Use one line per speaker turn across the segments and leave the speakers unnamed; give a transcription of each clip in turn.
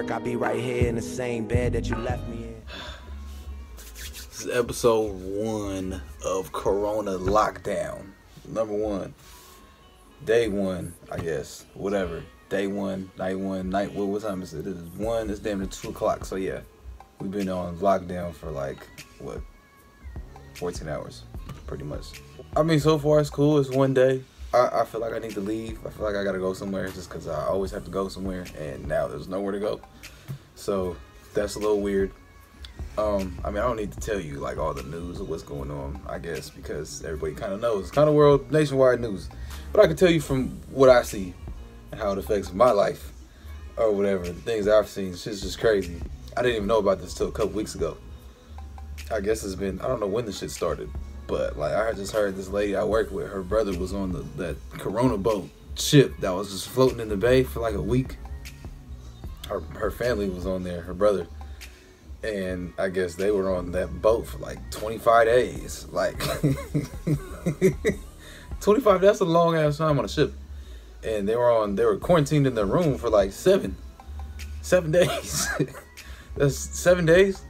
work, I'll be right here in the same bed that you left me in.
This is episode 1 of Corona Lockdown. Number 1. Day 1, I guess. Whatever. Day 1, night 1, night. What time is it? It is 1. It's damn near 2 o'clock. So yeah, we've been on lockdown for like, what, 14 hours, pretty much. I mean, so far it's cool. It's one day. I feel like I need to leave. I feel like I gotta go somewhere just because I always have to go somewhere, and now there's nowhere to go. So that's a little weird. I mean, I don't need to tell you like all the news of what's going on, I guess, because everybody kind of knows. It's kind of world nationwide news. But I can tell you from what I see and how it affects my life or whatever, the things I've seen. Shit's just crazy. I didn't even know about this till a couple weeks ago. I guess it's been, I don't know when the shit started, but like I just heard this lady I work with, her brother was on that Corona boat ship that was just floating in the bay for like a week. Her family was on there, her brother. And I guess they were on that boat for like 25 days. Like 25, that's a long ass time on a ship. And they were quarantined in their room for like 7 days. That's 7 days.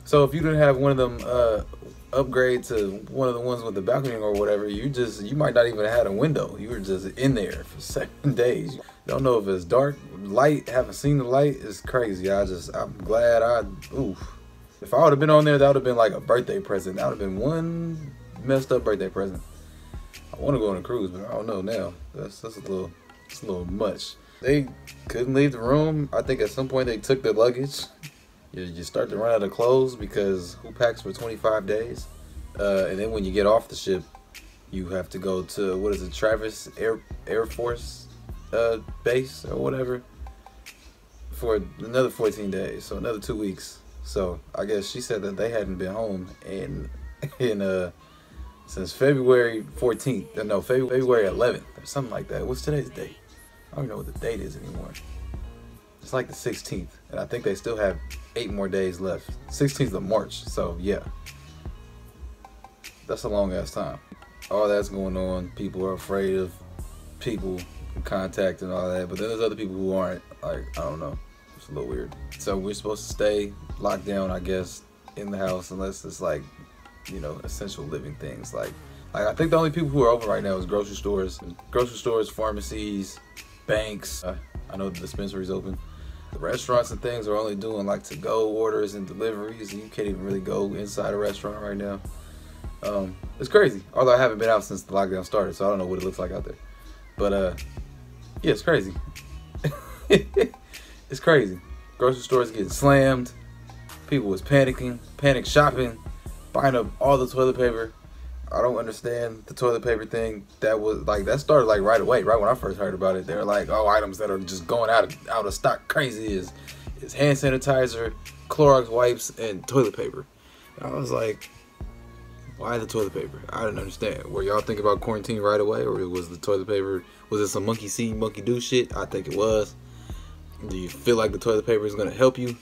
So if you didn't have one of them upgrade to one of the ones with the balcony or whatever, you might not even have had a window. You were just in there for 7 days. You don't know if it's dark, light, haven't seen the light. It's crazy. I'm glad if I would have been on there, that would have been like a birthday present. That would have been one messed up birthday present. I want to go on a cruise, but I don't know now. That's a little much. They couldn't leave the room. I think at some point they took their luggage. You start to run out of clothes because who packs for 25 days? And then when you get off the ship, you have to go to, what is it, Travis Air Force base or whatever for another 14 days, so another 2 weeks. So I guess she said that they hadn't been home since February 14th. No, February 11th or something like that. What's today's date? I don't even know what the date is anymore. It's like the 16th, and I think they still have 8 more days left. 16th of March, so yeah. That's a long ass time. All that's going on. People are afraid of people contact and all that, but then there's other people who aren't. Like, I don't know. It's a little weird. So we're supposed to stay locked down, I guess, in the house unless it's like, you know, essential living things. Like I think the only people who are open right now is grocery stores, pharmacies, banks. I know the dispensary's open. The restaurants and things are only doing like to-go orders and deliveries, and you can't even really go inside a restaurant right now. It's crazy. Although I haven't been out since the lockdown started, so I don't know what it looks like out there. But yeah, it's crazy. It's crazy. Grocery stores getting slammed. People was panic shopping, buying up all the toilet paper. I don't understand the toilet paper thing. That started like right away, right when I first heard about it. They were like, oh, items that are just going out of stock crazy is hand sanitizer, Clorox wipes, and toilet paper. And I was like, why the toilet paper? I didn't understand. Were y'all thinking about quarantine right away, or was the toilet paper, was it some monkey see, monkey do shit? I think it was. Do you feel like the toilet paper is going to help you?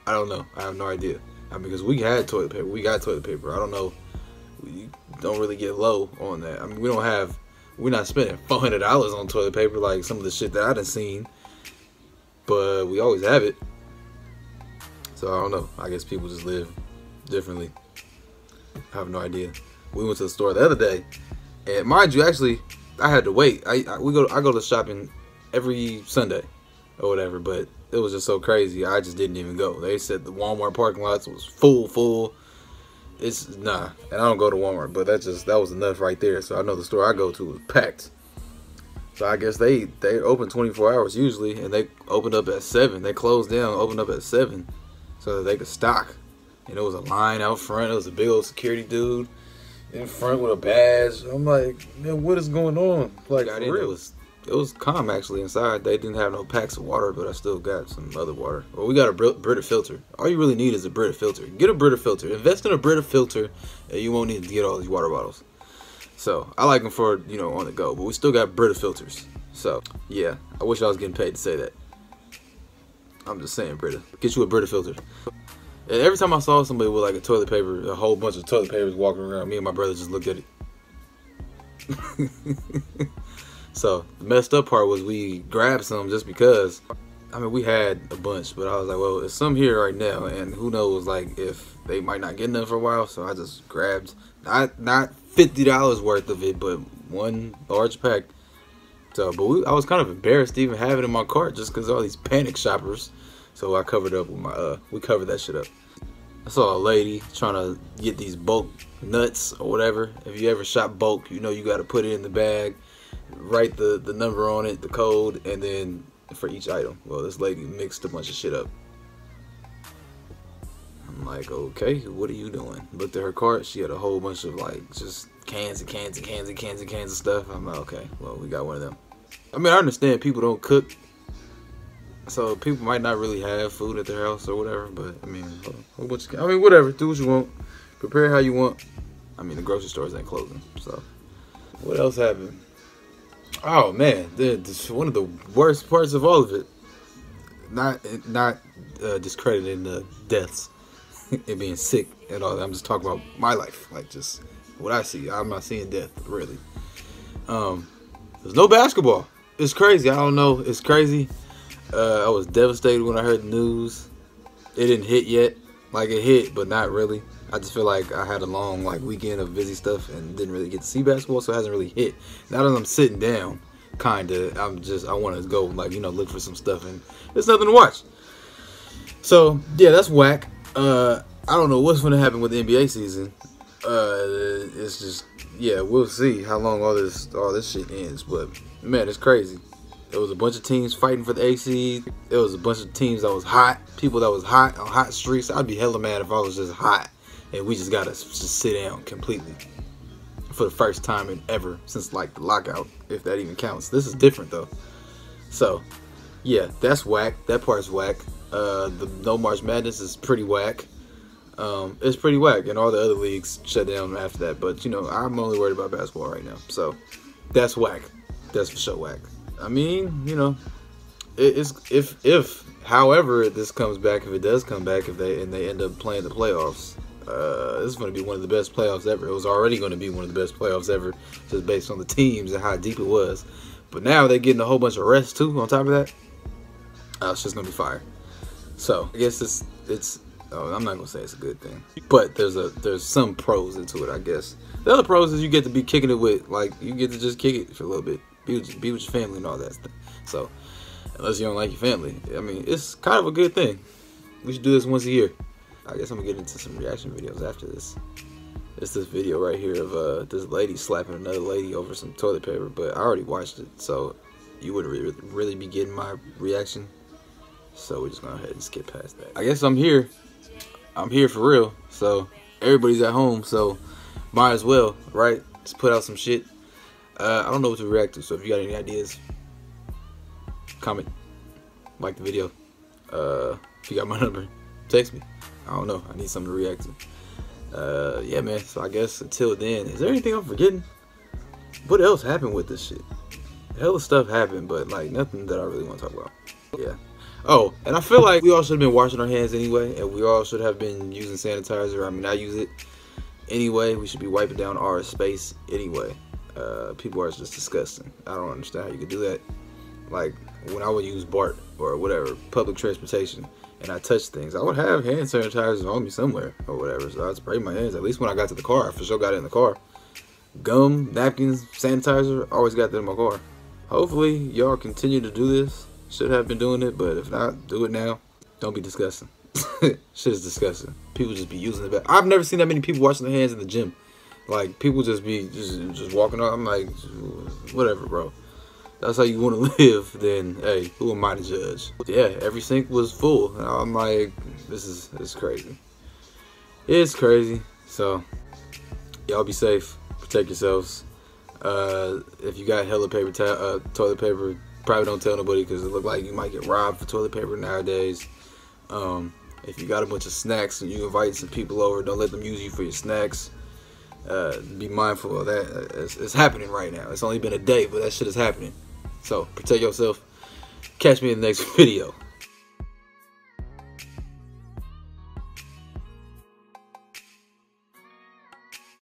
I don't know. I have no idea. I mean, because we had toilet paper. We got toilet paper. I don't know. We don't really get low on that. I mean, we're not spending $400 on toilet paper like some of the shit that I done seen. But we always have it. So I don't know. I guess people just live differently. I have no idea. We went to the store the other day, and mind you, actually, I had to wait. I go to shopping every Sunday or whatever, but it was just so crazy. I just didn't even go. They said the Walmart parking lots was full. It's nah, and I don't go to Walmart, but that was enough right there. So I know the store I go to was packed. So I guess they open 24 hours usually, and they opened up at 7. They closed down, opened up at 7, so that they could stock. And there was a line out front. There was a big old security dude in front with a badge. I'm like, man, what is going on? Like, for real. It was calm actually inside. They didn't have no packs of water, but I still got some other water. Well, we got a Brita filter. All you really need is a Brita filter. Get a Brita filter. Invest in a Brita filter, and you won't need to get all these water bottles. So I like them for, you know, on the go, but we still got Brita filters. So yeah, I wish I was getting paid to say that. I'm just saying, Brita. Get you a Brita filter. And every time I saw somebody with like a whole bunch of toilet papers walking around, me and my brother just looked at it. So the messed up part was we grabbed some just because I mean, we had a bunch, but I was like, well, it's some here right now, and who knows, like, if they might not get enough for a while. So I just grabbed not $50 worth of it, but one large pack. So, but I was kind of embarrassed to even have it in my cart just because all these panic shoppers. So I covered up with my we covered that shit up. I saw a lady trying to get these bulk nuts or whatever. If you ever shop bulk, you know you got to put it in the bag, write the number on it, the code, and then for each item. Well, this lady mixed a bunch of shit up. I'm like, okay, what are you doing? Looked at her cart. She had a whole bunch of like just cans and cans and cans and cans and cans of stuff. I'm like, okay, well, we got one of them. I mean, I understand people don't cook, so people might not really have food at their house or whatever. But I mean, a whole bunch of, I mean, whatever. Do what you want. Prepare how you want. I mean, the grocery stores ain't closing. So, what else happened? Oh man, one of the worst parts of all of it. Not discrediting the deaths and being sick and all that. I'm just talking about my life, like just what I see. I'm not seeing death really. There's no basketball. It's crazy. I don't know. It's crazy. I was devastated when I heard the news. It didn't hit yet. Like it hit, but not really. I just feel like I had a long like weekend of busy stuff and didn't really get to see basketball, so it hasn't really hit. Now that I'm sitting down, kinda, I want to go like, you know, look for some stuff, and there's nothing to watch. So yeah, that's whack. I don't know what's gonna happen with the NBA season. It's just, yeah, we'll see how long all this shit ends. But man, it's crazy. There was a bunch of teams fighting for the AC. There was a bunch of teams that was hot. People that was hot on hot streaks. I'd be hella mad if I was just hot and we just gotta just sit down completely for the first time in ever since like the lockout, if that even counts. This is different though. So yeah, that's whack. That part's whack. The no March Madness is pretty whack. It's pretty whack, and all the other leagues shut down after that. But you know, I'm only worried about basketball right now, so that's whack. That's for sure whack. I mean, you know, it's if however this comes back, if it does come back, if they end up playing the playoffs, this is going to be one of the best playoffs ever. It was already going to be one of the best playoffs ever, just based on the teams and how deep it was. But now they're getting a whole bunch of rest too on top of that. It's just going to be fire. So I guess it's. Oh, I'm not gonna say it's a good thing, but there's some pros into it, I guess. The other pros is you get to be kicking it with, like, you get to just kick it for a little bit, be with your family and all that stuff. So unless you don't like your family, I mean, it's kind of a good thing. We should do this once a year. I guess I'm gonna get into some reaction videos after this. It's this video right here of this lady slapping another lady over some toilet paper, but I already watched it, so you wouldn't really be getting my reaction. So we're just gonna go ahead and skip past that. I guess I'm here for real, so everybody's at home, so might as well, right? Just put out some shit. I don't know what to react to, so if you got any ideas, comment, like the video. If you got my number, text me. I don't know, I need something to react to. Yeah, man, so I guess until then, is there anything I'm forgetting? What else happened with this shit? Hella stuff happened, but like nothing that I really want to talk about. Yeah. Oh, and I feel like we all should have been washing our hands anyway, and we all should have been using sanitizer. I mean, I use it anyway. We should be wiping down our space anyway. People are just disgusting. I don't understand how you could do that. Like, when I would use BART or whatever, public transportation, and I touch things, I would have hand sanitizer on me somewhere or whatever, so I'd spray my hands. At least when I got to the car, I for sure got it in the car. Gum, napkins, sanitizer, always got that in my car. Hopefully, y'all continue to do this. Should have been doing it, but if not, do it now. Don't be disgusting. Shit is disgusting. People just be using it. I've never seen that many people washing their hands in the gym. Like, people just be just walking up. I'm like, whatever, bro. That's how you want to live, then, hey, who am I to judge? Yeah, every sink was full. And I'm like, this is crazy. It's crazy. So, y'all be safe. Protect yourselves. If you got hella paper, toilet paper, probably don't tell nobody because it look like you might get robbed for toilet paper nowadays. If you got a bunch of snacks and you invite some people over, don't let them use you for your snacks. Be mindful of that. It's happening right now. It's only been a day, but that shit is happening. So protect yourself. Catch me in the next video.